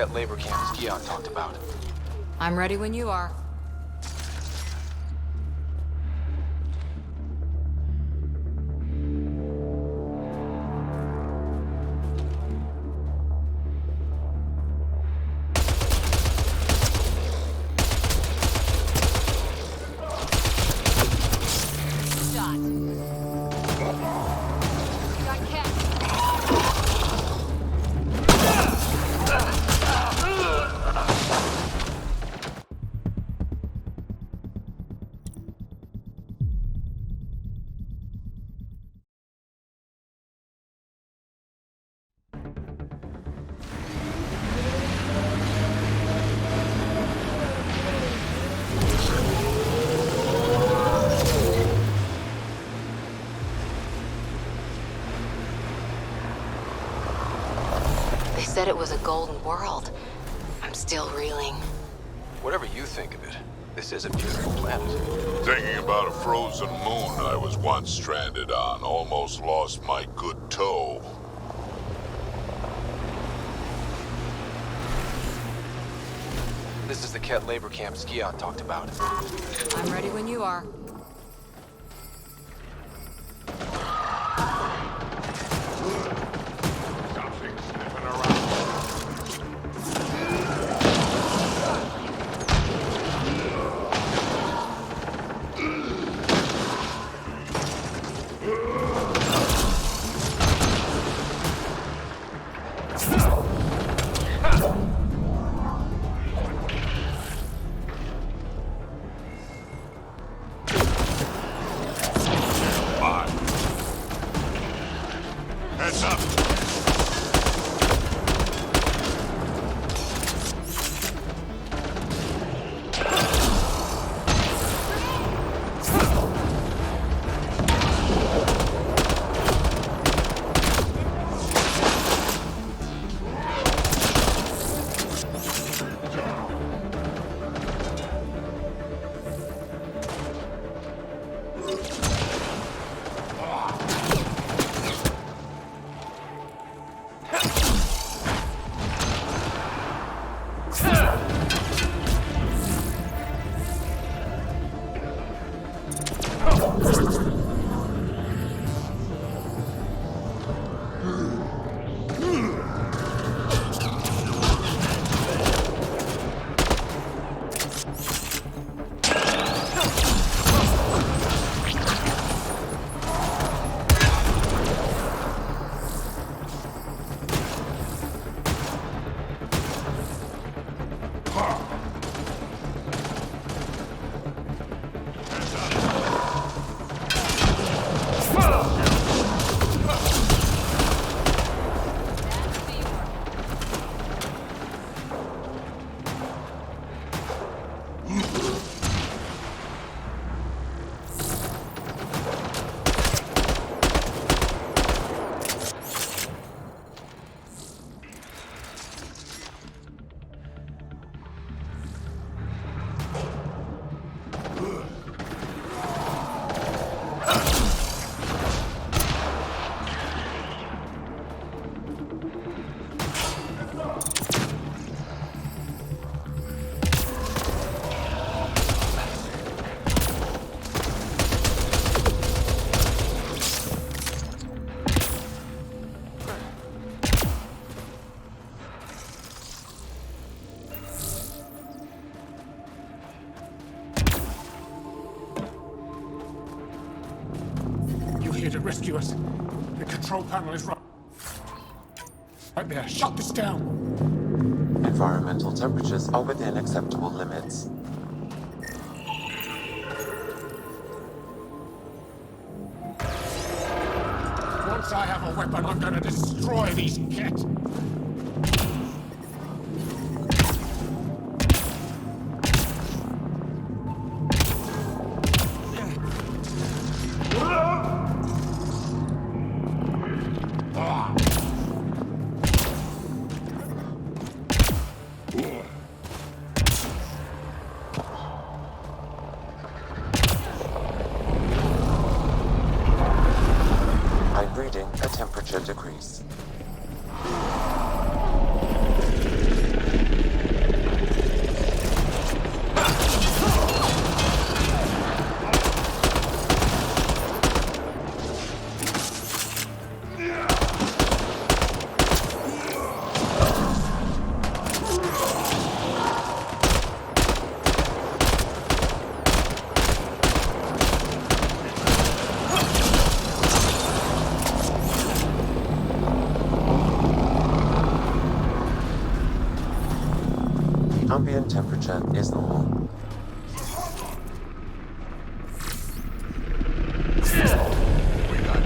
Ket labor camp Scion talked about. I'm ready when you are. They said it was a golden world. I'm still reeling. Whatever you think of it, this is a beautiful planet. Thinking about a frozen moon I was once stranded on. Almost lost my good toe. This is the Ket labor camp Scion talked about. I'm ready when you are. Something sniffing around. Heads up! Here to rescue us. The control panel is right there. Shut this down. Environmental temperatures are within acceptable limits. Once I have a weapon, I'm gonna destroy these Ket. I'm reading a temperature decrease. ambient temperature is normal. We got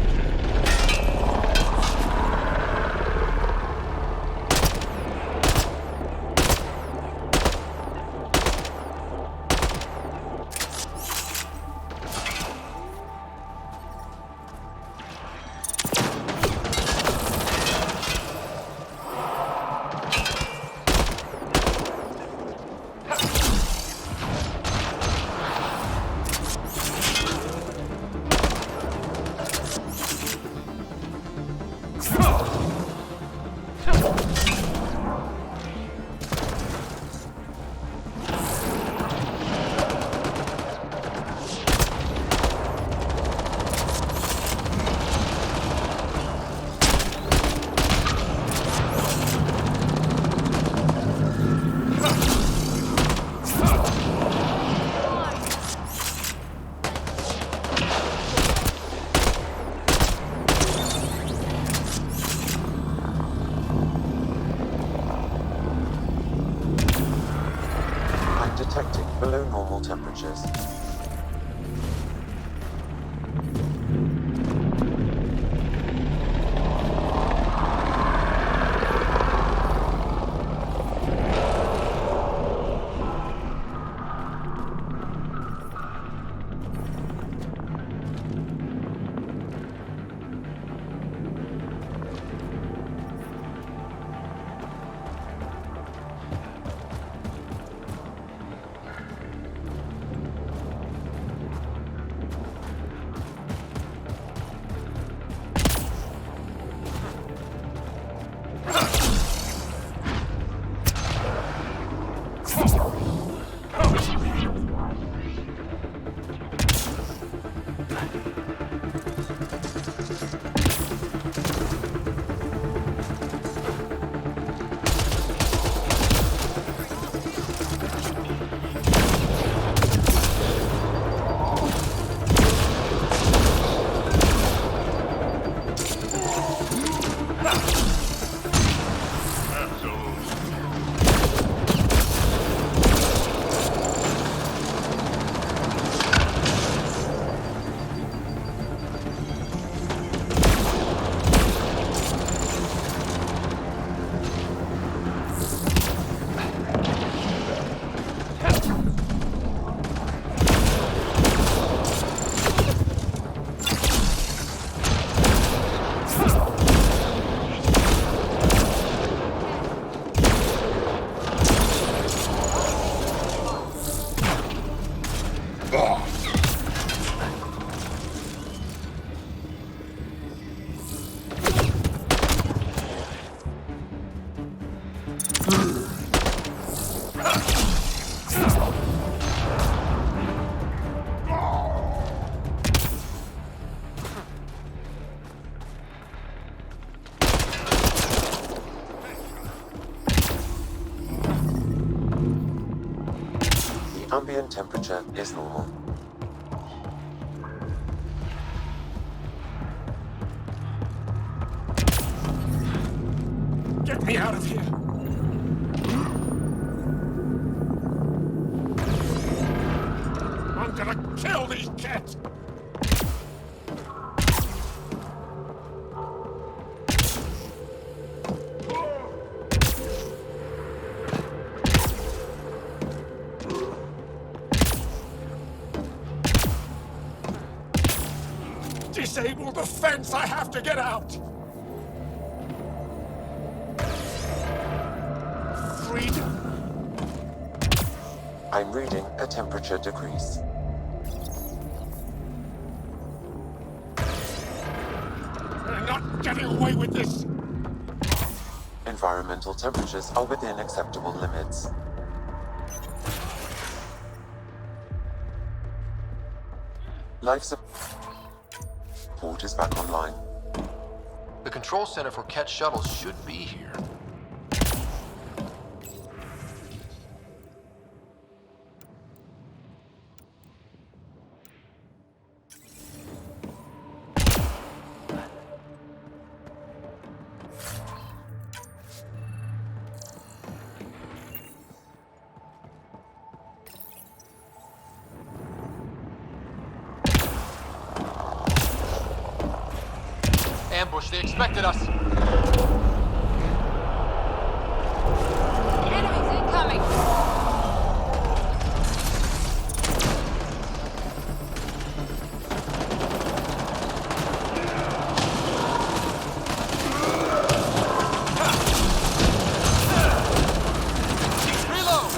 I'm detecting below normal temperatures. Ambient temperature is normal. Get me out of here! I'm gonna kill these cats! Disable the fence! I have to get out! Freedom! I'm reading a temperature decrease. You're not getting away with this! Environmental temperatures are within acceptable limits. Life support is back online. The control center for Ket shuttles should be here. Ambush, they expected us. Enemies incoming! Reload!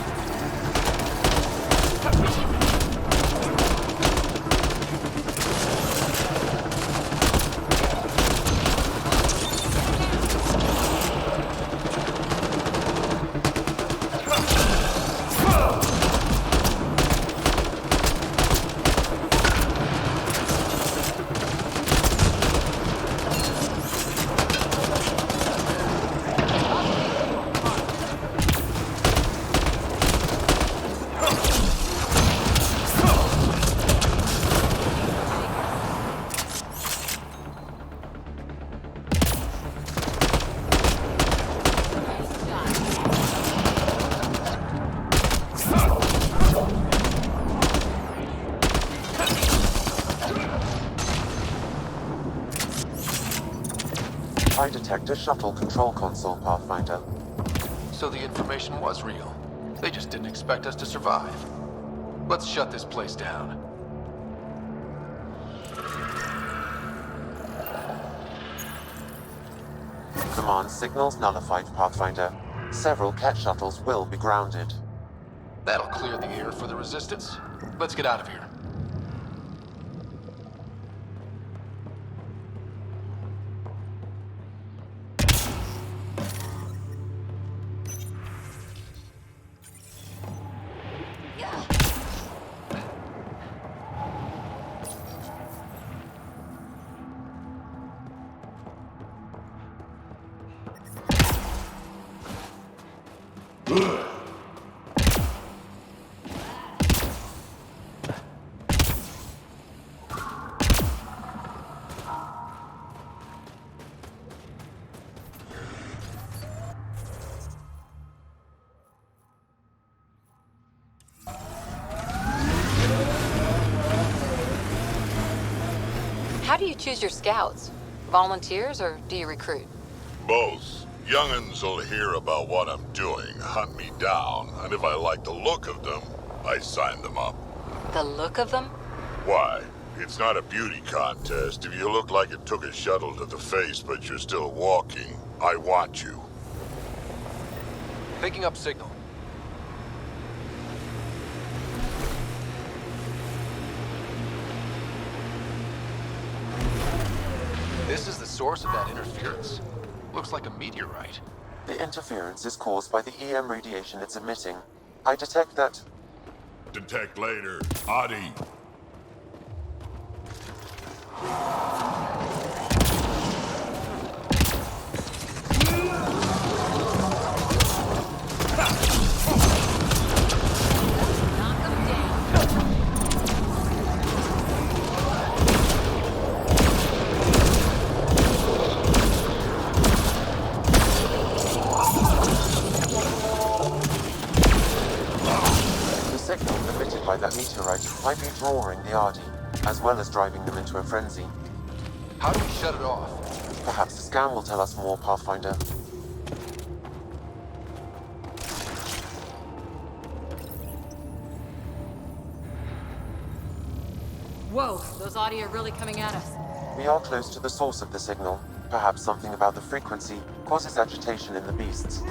I detect a shuttle control console, Pathfinder. So the information was real. They just didn't expect us to survive. Let's shut this place down. Command signals nullified, Pathfinder. Several Ket shuttles will be grounded. That'll clear the air for the resistance. Let's get out of here. How do you choose your scouts? Volunteers or do you recruit? Both. Young'uns will hear about what I'm doing, hunt me down, and if I like the look of them, I sign them up. The look of them? Why? It's not a beauty contest. If you look like it took a shuttle to the face, but you're still walking, I want you. Picking up signal. This is the source of that interference. Looks like a meteorite. The interference is caused by the EM radiation it's emitting. I detect that... Detect later. Adi. Knock them down. The signal emitted by that meteorite might be drawing the Ardi, as well as driving them into a frenzy. How do we shut it off? Perhaps the scan will tell us more, Pathfinder. Whoa, those audio are really coming at us. We are close to the source of the signal. Perhaps something about the frequency causes agitation in the beasts.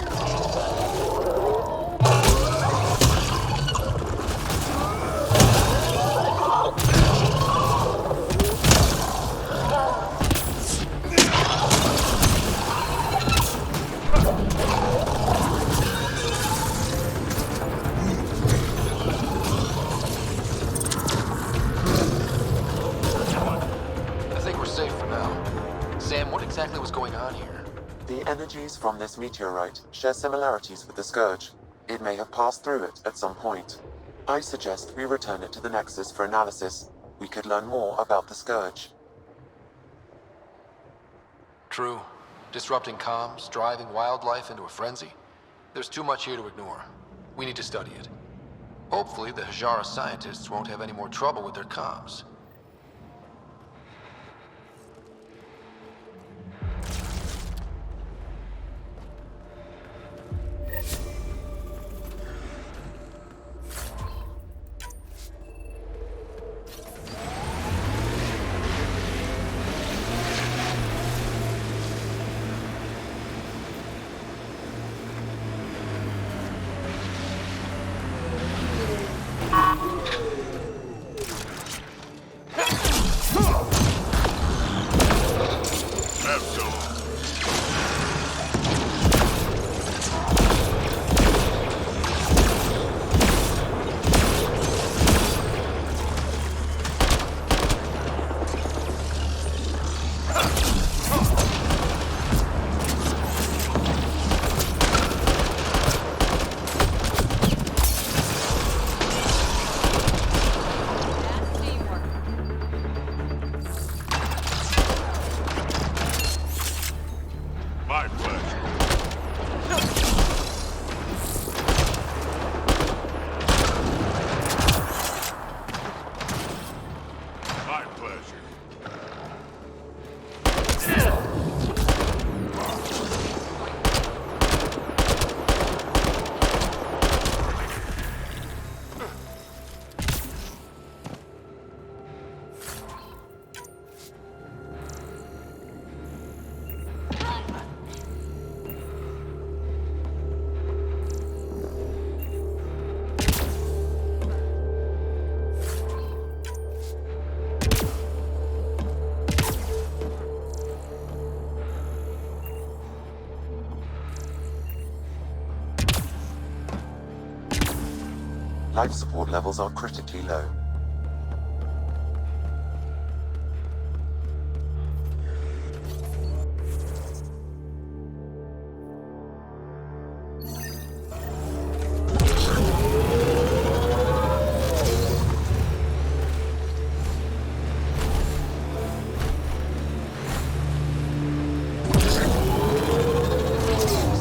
I think we're safe for now. Sam, what exactly was going on here? The energies from this meteorite share similarities with the Scourge. It may have passed through it at some point. I suggest we return it to the Nexus for analysis. We could learn more about the Scourge. True. Disrupting comms, driving wildlife into a frenzy. There's too much here to ignore. We need to study it. Hopefully, the Hajara scientists won't have any more trouble with their comms. Life support levels are critically low.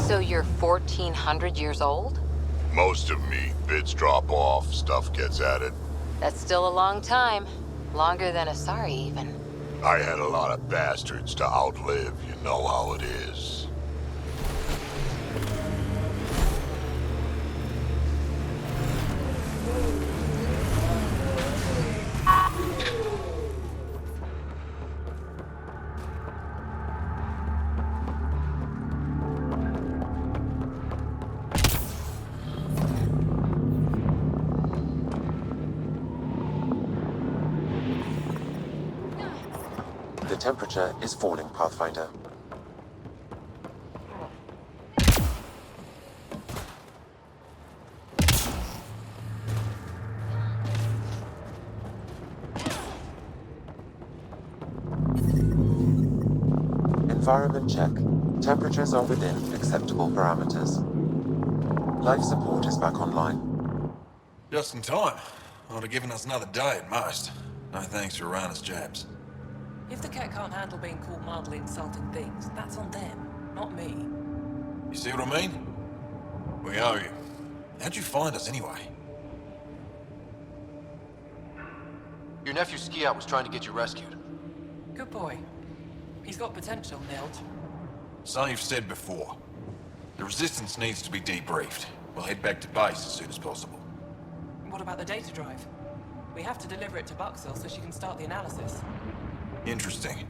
So you're 1,400 years old? Most of me. Bits drop off, stuff gets added. That's still a long time. Longer than Asari, even. I had a lot of bastards to outlive, you know how it is. The temperature is falling, Pathfinder. Environment check. Temperatures are within acceptable parameters. Life support is back online. Just in time. Would have given us another day at most. No thanks for Rana's jabs. If the cat can't handle being called mildly insulting things, that's on them, not me. You see what I mean? We owe you. How'd you find us anyway? Your nephew Ski-Out was trying to get you rescued. Good boy. He's got potential, Nilt. So you've said before. The Resistance needs to be debriefed. We'll head back to base as soon as possible. What about the data drive? We have to deliver it to Buxell so she can start the analysis. Interesting.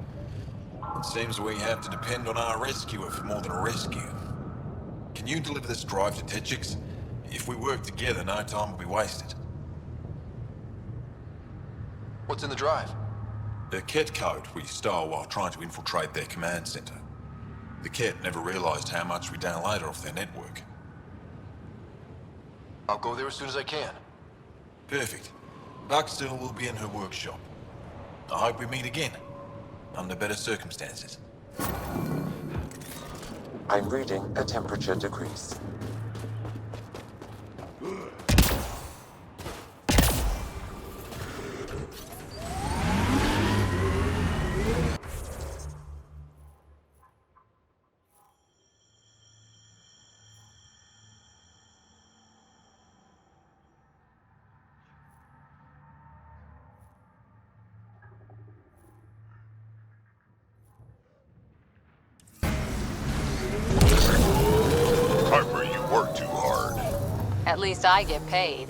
It seems we have to depend on our rescuer for more than a rescue. Can you deliver this drive to Tetchix? If we work together, no time will be wasted. What's in the drive? The Ket code we stole while trying to infiltrate their command center. The Ket never realized how much we downloaded off their network. I'll go there as soon as I can. Perfect. Buxell will be in her workshop. I hope we meet again, under better circumstances. I'm reading a temperature decrease. Harper, you work too hard. At least I get paid.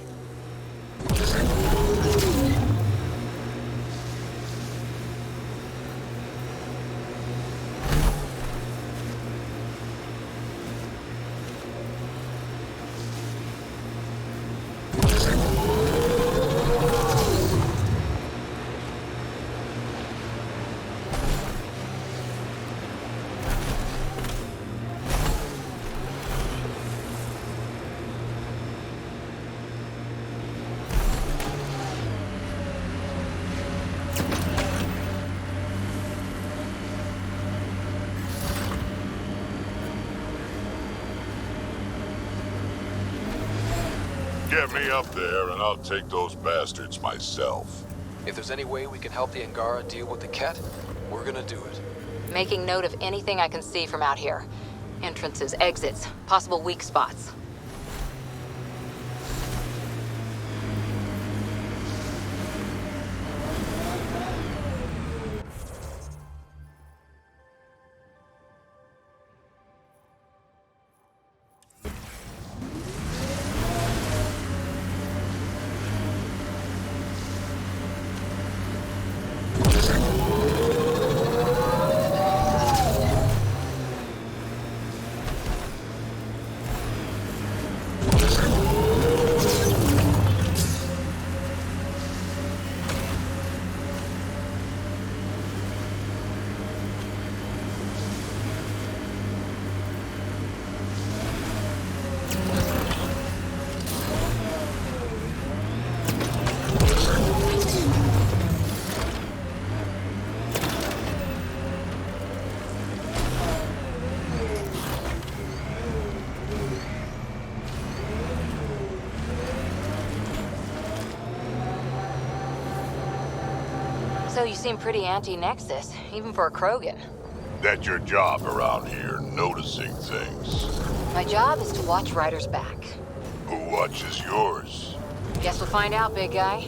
Get me up there and I'll take those bastards myself. If there's any way we can help the Angara deal with the Ket, we're gonna do it. Making note of anything I can see from out here. Entrances, exits, possible weak spots. So you seem pretty anti-Nexus, even for a Krogan. That's your job around here, noticing things. My job is to watch Ryder's back. Who watches yours? Guess we'll find out, big guy.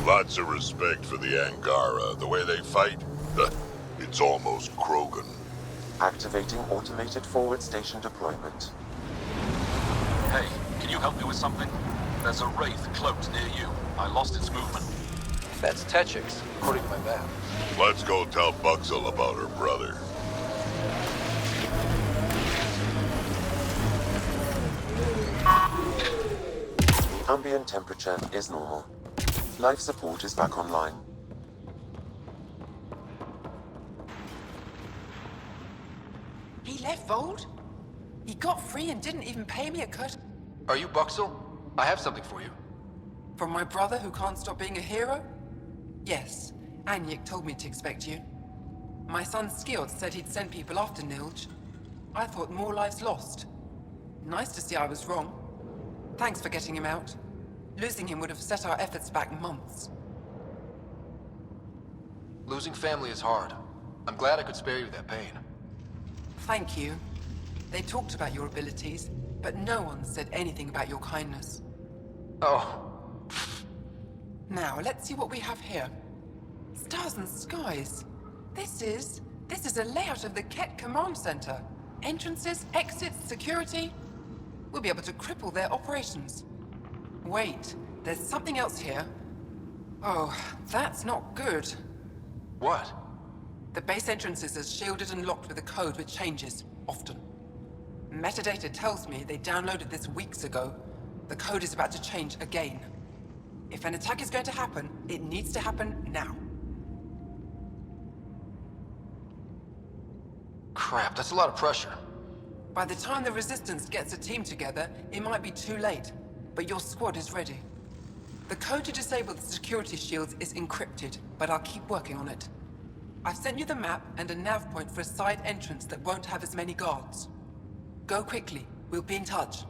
Lots of respect for the Angara. The way they fight, it's almost Krogan. Activating automated forward station deployment. Hey, can you help me with something? There's a Wraith cloaked near you. I lost its movement. That's Techix, according to my map. Let's go tell Buxel about her brother. Ambient temperature is normal. Life support is back online. He left Vold? He got free and didn't even pay me a cut. Are you Buxel? I have something for you. From my brother who can't stop being a hero? Yes, Anyek told me to expect you. My son Skjord said he'd send people after Nilge. I thought more lives lost. Nice to see I was wrong. Thanks for getting him out. Losing him would have set our efforts back months. Losing family is hard. I'm glad I could spare you that pain. Thank you. They talked about your abilities, but no one said anything about your kindness. Oh, Now, let's see what we have here. Stars and skies. This is a layout of the Ket Command Center. Entrances, exits, security. We'll be able to cripple their operations. Wait, there's something else here. Oh, that's not good. what? The base entrances are shielded and locked with a code which changes, often. Metadata tells me they downloaded this weeks ago. The code is about to change again. If an attack is going to happen, it needs to happen now. Crap, that's a lot of pressure. By the time the Resistance gets a team together, it might be too late. But your squad is ready. The code to disable the security shields is encrypted, but I'll keep working on it. I've sent you the map and a nav point for a side entrance that won't have as many guards. Go quickly. We'll be in touch.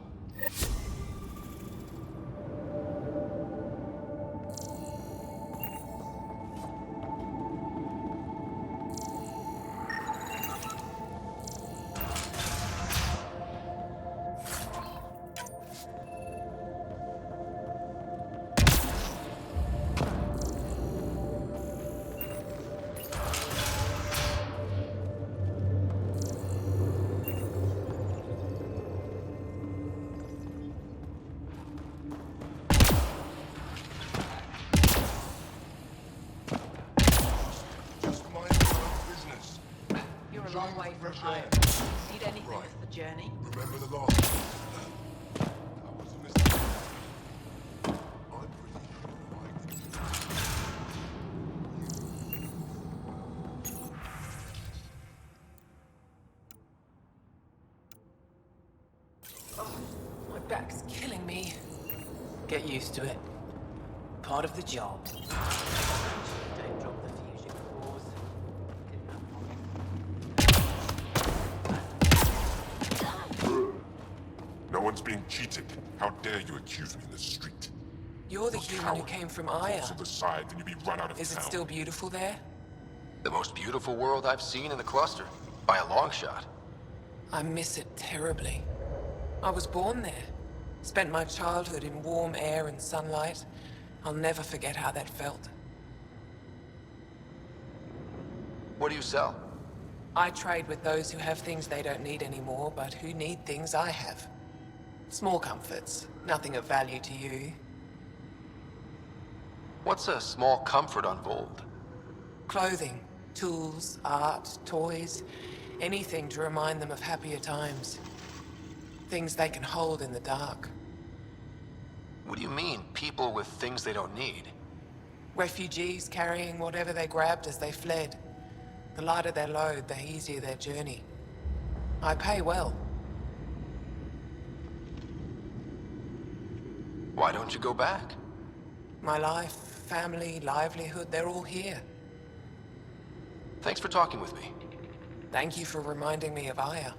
Just mind your own business. You're a long way from Fresh home. air. Need anything Right. for the journey? Remember the last one? That was a mistake. I'm pretty sure I... My back's killing me. Get used to it. Part of the job. Don't drop the fusion cores. No one's being cheated. How dare you accuse me in the street? You're the You're a human who coward. came from Force Aya. of the side, then you'll be run out of Is it town. still beautiful there? The most beautiful world I've seen in the cluster. By a long shot. I miss it terribly. I was born there. Spent my childhood in warm air and sunlight. I'll never forget how that felt. What do you sell? I trade with those who have things they don't need anymore, but who need things I have. Small comforts, nothing of value to you. What's a small comfort on Vold? Clothing, tools, art, toys, anything to remind them of happier times. Things they can hold in the dark. What do you mean, people with things they don't need? Refugees carrying whatever they grabbed as they fled. The lighter their load, the easier their journey. I pay well. Why don't you go back? My life, family, livelihood, they're all here. Thanks for talking with me. Thank you for reminding me of Aya.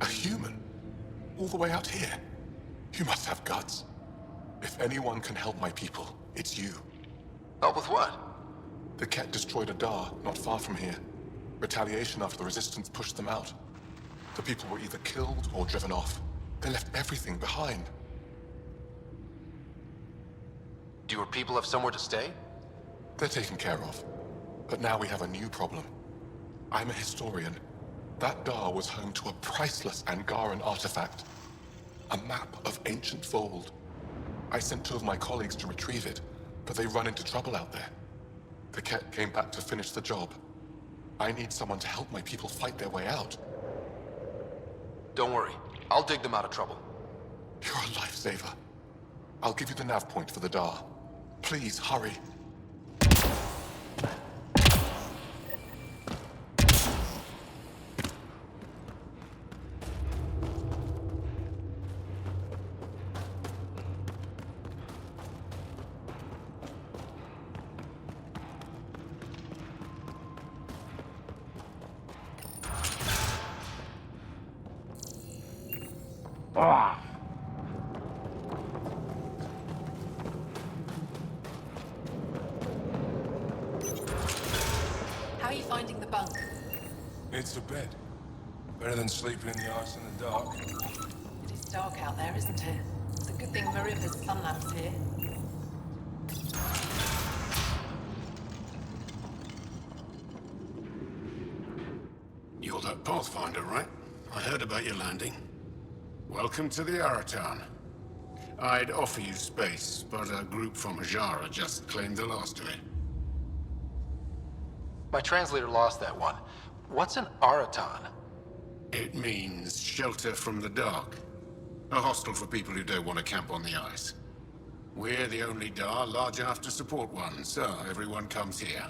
A human? All the way out here? You must have guts. If anyone can help my people, it's you. Help with what? The Ket destroyed a Dar not far from here. Retaliation after the Resistance pushed them out. The people were either killed or driven off. They left everything behind. Do your people have somewhere to stay? They're taken care of. But now we have a new problem. I'm a historian. That Dar was home to a priceless Angaran artifact. A map of ancient Fold. I sent 2 of my colleagues to retrieve it, but they run into trouble out there. The Ket came back to finish the job. I need someone to help my people fight their way out. Don't worry. I'll dig them out of trouble. You're a lifesaver. I'll give you the nav point for the Dar. Please, hurry. How are you finding the bunk? It's a bed. Better than sleeping in the ice in the dark. It is dark out there, isn't it? It's a good thing Maripa's sun lamp's here. You're that Pathfinder, right? I heard about your landing. Welcome to the Aratan. I'd offer you space, but a group from Hajara just claimed the last of it. My translator lost that one. What's an Aratan? It means shelter from the dark. A hostel for people who don't want to camp on the ice. We're the only Dar large enough to support one, so everyone comes here.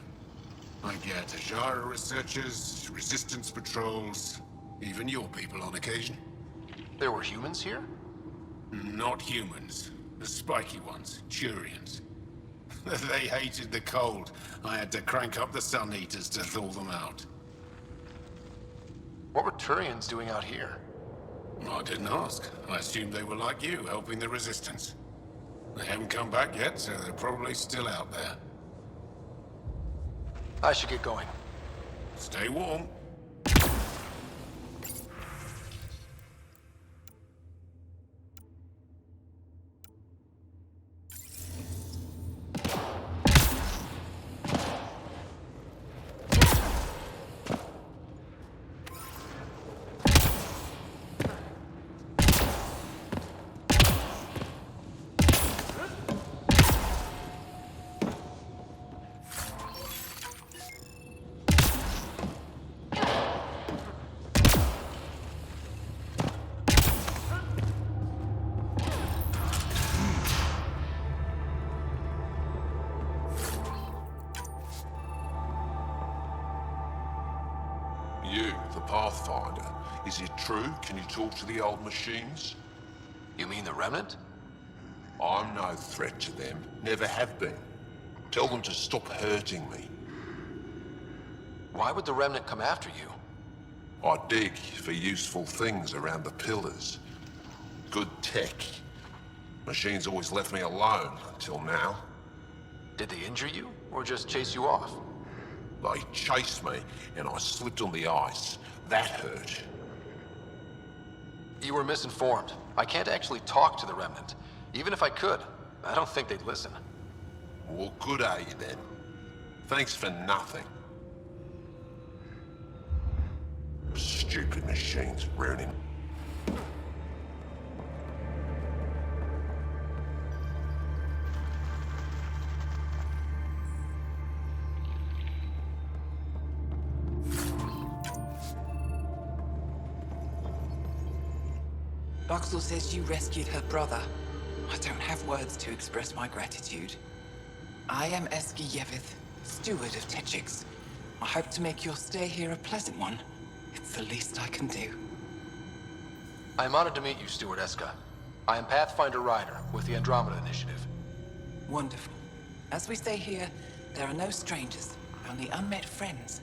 I get Hajara researchers, resistance patrols, even your people on occasion. There were humans here? Not humans. The spiky ones, Turians. They hated the cold. I had to crank up the sun eaters to thaw them out. What were Turians doing out here? I didn't ask. I assumed they were like you, helping the Resistance. They haven't come back yet, so they're probably still out there. I should get going. Stay warm. You, the Pathfinder. Is it true? Can you talk to the old machines? You mean the Remnant? I'm no threat to them. Never have been. Tell them to stop hurting me. Why would the Remnant come after you? I dig for useful things around the pillars. Good tech. Machines always left me alone until now. Did they injure you, or just chase you off? They chased me, and I slipped on the ice. That hurt. You were misinformed. I can't actually talk to the Remnant. Even if I could, I don't think they'd listen. Well, good are you then? Thanks for nothing. Stupid machines ruining. Boxall says you rescued her brother. I don't have words to express my gratitude. I am Eski Yevith, steward of Techix. I hope to make your stay here a pleasant one. It's the least I can do. I am honored to meet you, Steward Eska. I am Pathfinder Ryder with the Andromeda Initiative. Wonderful. As we stay here, there are no strangers, only unmet friends.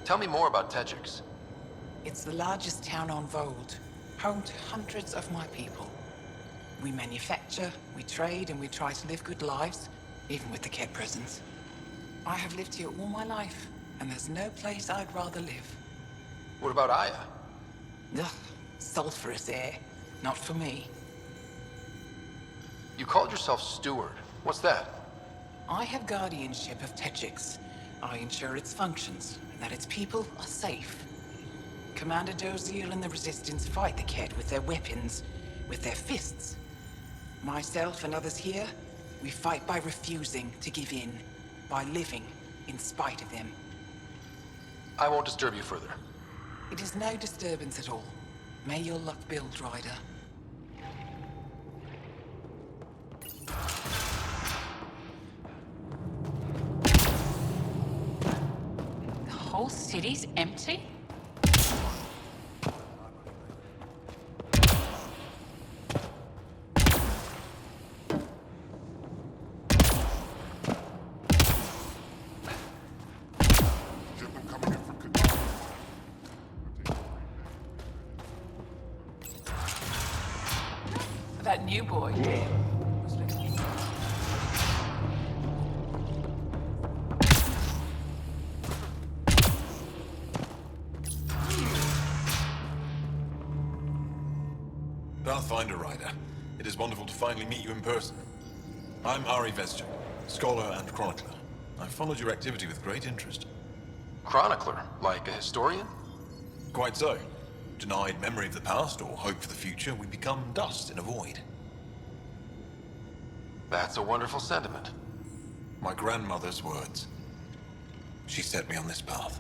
Tell me more about Techix. It's the largest town on Vold, home to hundreds of my people. We manufacture, we trade, and we try to live good lives, even with the Ket presence. I have lived here all my life, and there's no place I'd rather live. What about Aya? Ugh, sulfurous air. Not for me. You called yourself Steward. What's that? I have guardianship of Techix. I ensure its functions, and that its people are safe. Commander Doziel and the Resistance fight the Ket with their weapons, with their fists. Myself and others here, we fight by refusing to give in, by living in spite of them. I won't disturb you further. It is no disturbance at all. May your luck build, Ryder. The whole city's empty? That new boy. Pathfinder Ryder, it is wonderful to finally meet you in person. I'm Ari Vesture, scholar and chronicler. I've followed your activity with great interest. Chronicler? Like a historian? Quite so. Denied memory of the past or hope for the future, we become dust in a void. That's a wonderful sentiment. My grandmother's words. She set me on this path.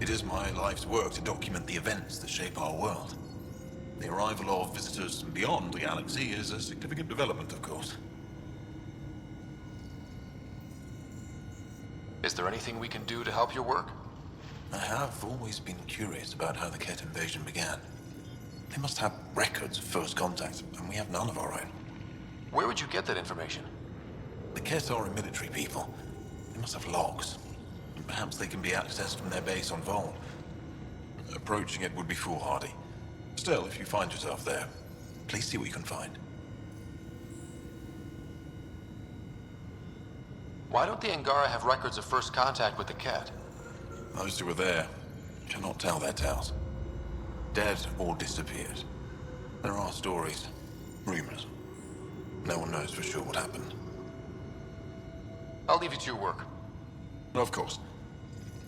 It is my life's work to document the events that shape our world. The arrival of visitors from beyond the galaxy is a significant development, of course. Is there anything we can do to help your work? I have always been curious about how the Ket invasion began. They must have records of first contact, and we have none of our own. Where would you get that information? The Ket are a military people. They must have logs. Perhaps they can be accessed from their base on Vol. Approaching it would be foolhardy. Still, if you find yourself there, please see what you can find. Why don't the Angara have records of first contact with the Ket? Those who were there cannot tell their tales. Dead or disappeared. There are stories, rumors. No one knows for sure what happened. I'll leave you to your work. Of course.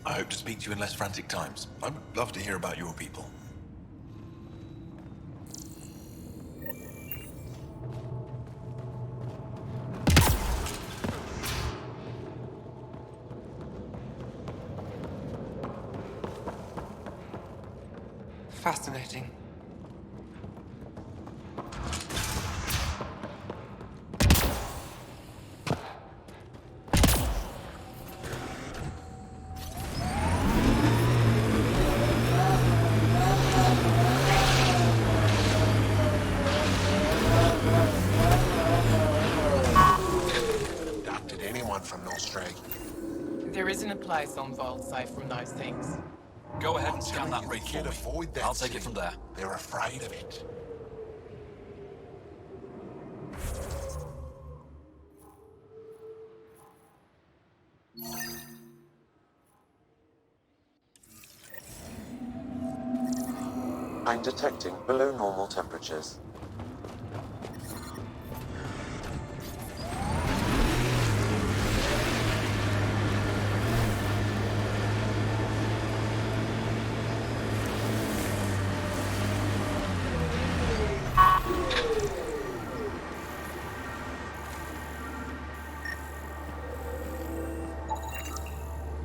I hope to speak to you in less frantic times. I would love to hear about your people. Fascinating. isn't a place on Vault safe from those things. Go ahead I'm and scan telling that you, wraith they for can't me. avoid that I'll take it city. from there. They're afraid of it. I'm detecting below normal temperatures.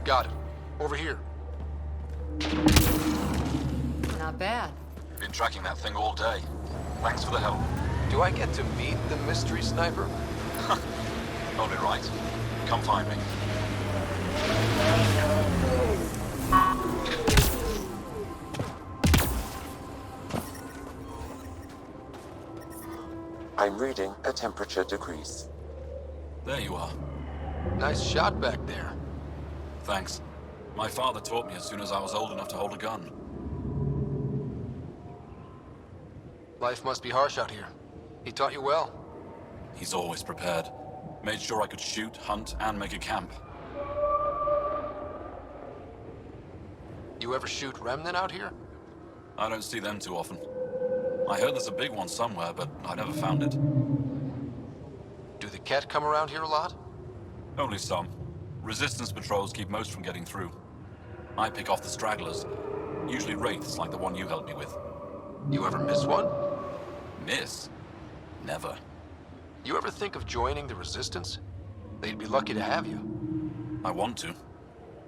Got it. Over here. Not bad. Been tracking that thing all day. Thanks for the help. Do I get to meet the mystery sniper? Only right. Come find me. I'm reading a temperature decrease. There you are. Nice shot back there. Thanks. My father taught me as soon as I was old enough to hold a gun. Life must be harsh out here. He taught you well. He's always prepared. Made sure I could shoot, hunt, and make a camp. You ever shoot remnant out here? I don't see them too often. I heard there's a big one somewhere, but I never found it. Do the Ket come around here a lot? Only some. Resistance patrols keep most from getting through. I pick off the stragglers. Usually wraiths like the one you helped me with. You ever miss one? Miss? Never. You ever think of joining the Resistance? They'd be lucky to have you. I want to,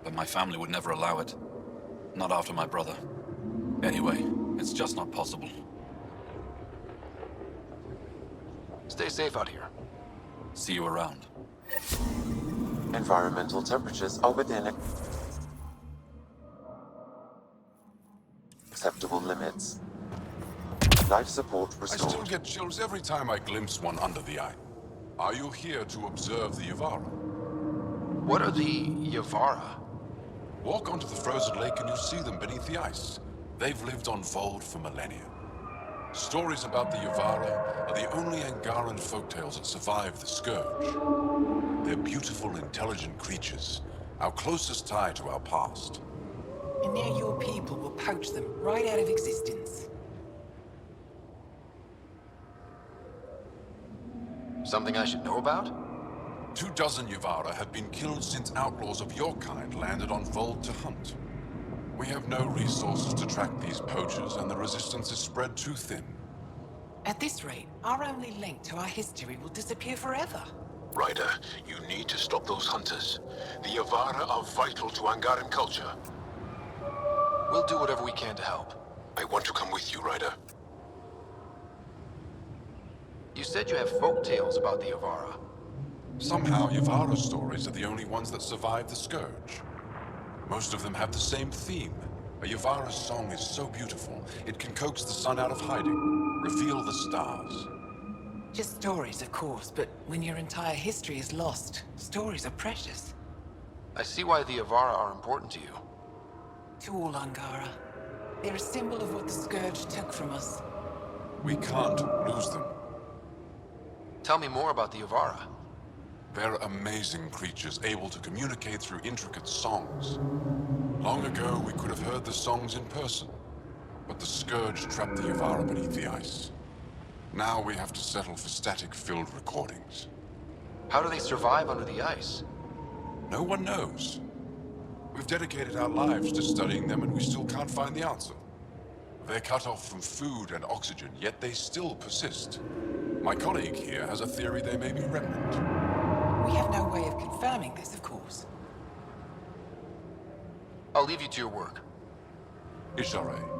but my family would never allow it. Not after my brother. Anyway, it's just not possible. Stay safe out here. See you around. Environmental temperatures are within acceptable limits. Life support I still restored. get chills every time I glimpse one under the eye. Are you here to observe the Yavara? What are the Yavara? Walk onto the frozen lake and you'll see them beneath the ice. They've lived on Vold for millennia. Stories about the Yavara are the only Angaran folktales that survive the Scourge. They're beautiful, intelligent creatures, our closest tie to our past. And now your people will poach them right out of existence. Something I should know about? 24 Yavara have been killed since outlaws of your kind landed on Vold to hunt. We have no resources to track these poachers, and the resistance is spread too thin. At this rate, our only link to our history will disappear forever. Ryder, you need to stop those hunters. The Yavara are vital to Angaran culture. We'll do whatever we can to help. I want to come with you, Ryder. You said you have folk tales about the Yavara. Somehow, Yavara stories are the only ones that survive the Scourge. Most of them have the same theme. A Yavara song is so beautiful, it can coax the sun out of hiding, reveal the stars. Just stories, of course, but when your entire history is lost, stories are precious. I see why the Yavara are important to you. To all Angara. They're a symbol of what the Scourge took from us. We can't lose them. Tell me more about the Yavara. They're amazing creatures able to communicate through intricate songs. Long ago, we could have heard the songs in person, but the Scourge trapped the Yavara beneath the ice. Now we have to settle for static-filled recordings. How do they survive under the ice? No one knows. We've dedicated our lives to studying them, and we still can't find the answer. They're cut off from food and oxygen, yet they still persist. My colleague here has a theory they may be remnant. We have no way of confirming this, of course. I'll leave you to your work. Ishare.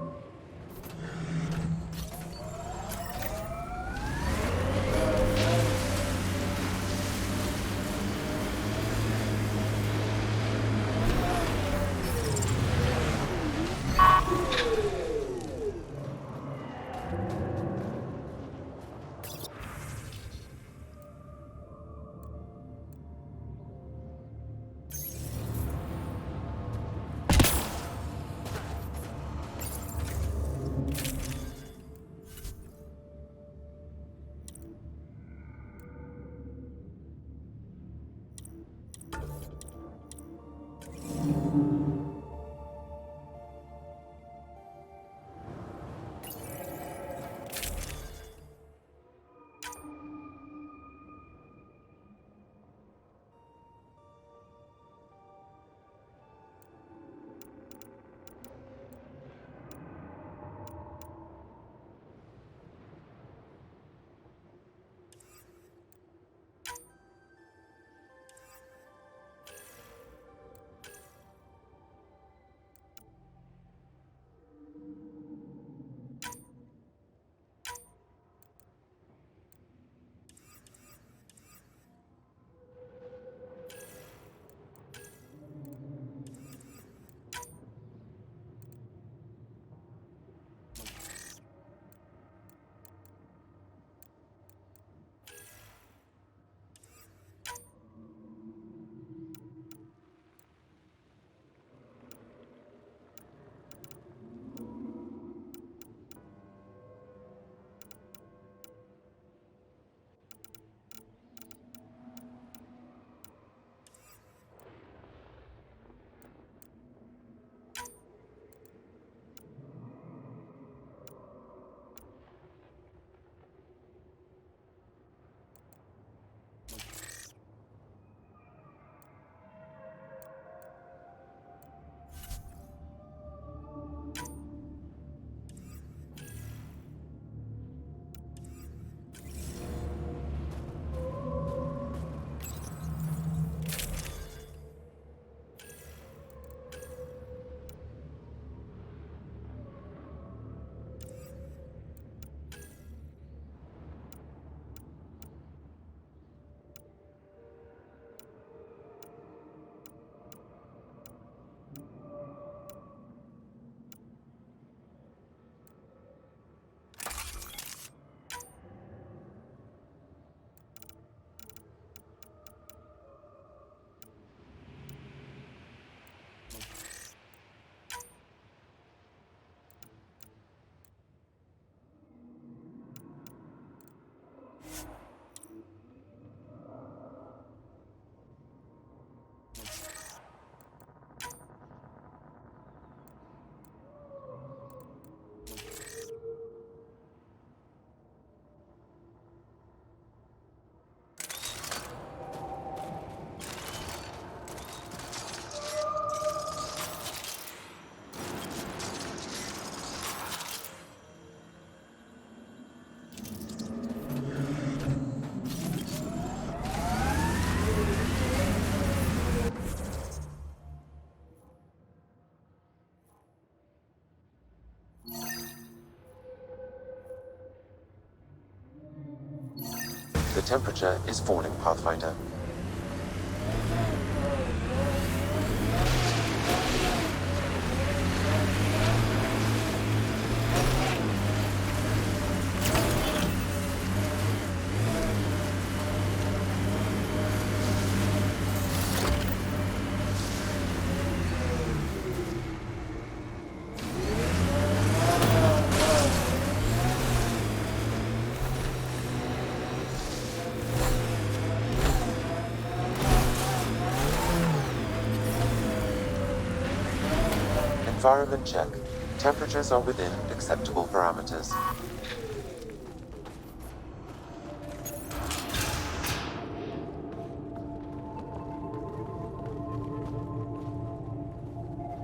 The temperature is falling, Pathfinder. Environment check. Temperatures are within acceptable parameters.